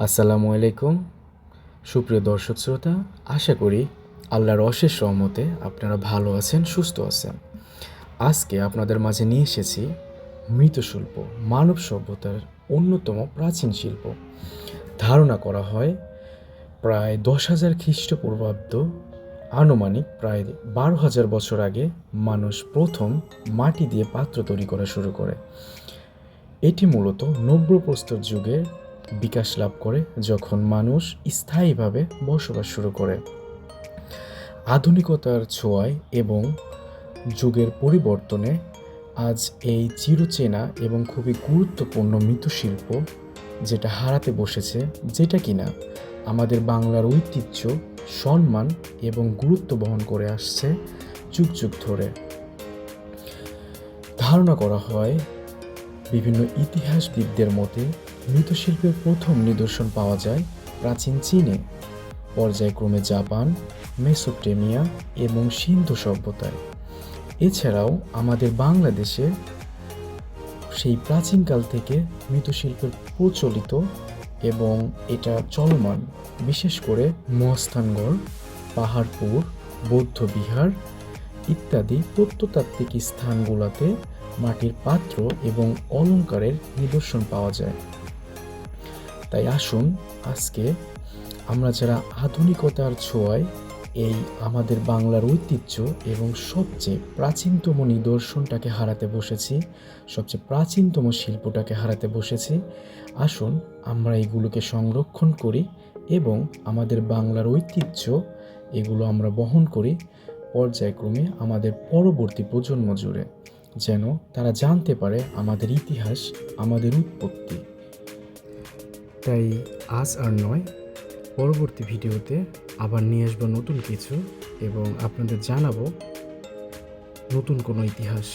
আসসালামু আলাইকুম সুপ্রিয় দর্শক শ্রোতা, আশা করি আল্লাহর অশেষ রহমতে আপনারা ভালো আছেন, সুস্থ আছেন। আজকে আপনাদের মাঝে নিয়ে এসেছি মৃৎশিল্প, মানব সভ্যতার অন্যতম প্রাচীন শিল্প। ধারণা করা হয় প্রায় 10,000 খ্রিস্টপূর্বাব্দ, আনুমানিক প্রায় 12,000 বছর আগে মানুষ প্রথম মাটি দিয়ে পাত্র তৈরি করা শুরু করে। এটি মূলত নব্যপ্রস্তর যুগে বিকাশ লাভ করে, যখন মানুষ স্থায়ীভাবে বসবাস শুরু করে। আধুনিকতার ছোঁয়ায় এবং যুগের পরিবর্তনে আজ এই চিরচেনা এবং খুবই গুরুত্বপূর্ণ মৃৎশিল্প যেটা হারাতে বসেছে, যেটা কিনা আমাদের বাংলার ঐতিহ্য, সম্মান এবং গুরুত্ব বহন করে আসছে যুগ যুগ ধরে। ধারণা করা হয় বিভিন্ন ইতিহাসবিদদের মতে মৃৎশিল্পের প্রথম নিদর্শন পাওয়া যায় প্রাচীন চীনে, পর্যায়ক্রমে জাপান, মেসোপটেমিয়া এবং সিন্ধু সভ্যতায়। এছাড়াও আমাদের বাংলাদেশে সেই প্রাচীনকাল থেকে মৃৎশিল্পের প্রচলিত এবং এটা চলমান, বিশেষ করে মহাস্থানগড়, পাহাড়পুর, বৌদ্ধবিহার ইত্যাদি প্রত্নতাত্ত্বিক স্থানগুলোতে মাটির পাত্র এবং অলংকারের নিদর্শন পাওয়া যায়। তাই আসুন আজকে আমরা যারা আধুনিকতার ছোঁয়ায় এই আমাদের বাংলার ঐতিহ্য এবং সবচেয়ে প্রাচীনতম নিদর্শনটাকে হারাতে বসেছি, সবচেয়ে প্রাচীনতম শিল্পটাকে হারাতে বসেছি, আসুন আমরা এগুলোকে সংরক্ষণ করি এবং আমাদের বাংলার ঐতিহ্য এগুলো আমরা বহন করি পর্যায়ক্রমে আমাদের পরবর্তী প্রজন্ম জুড়ে, যেন তারা জানতে পারে আমাদের ইতিহাস, আমাদের উৎপত্তি। তাই আজ আর নয়, পরবর্তী ভিডিওতে আবার নিয়ে আসবো নতুন কিছু এবং আপনাদের জানাবো নতুন কোনো ইতিহাস।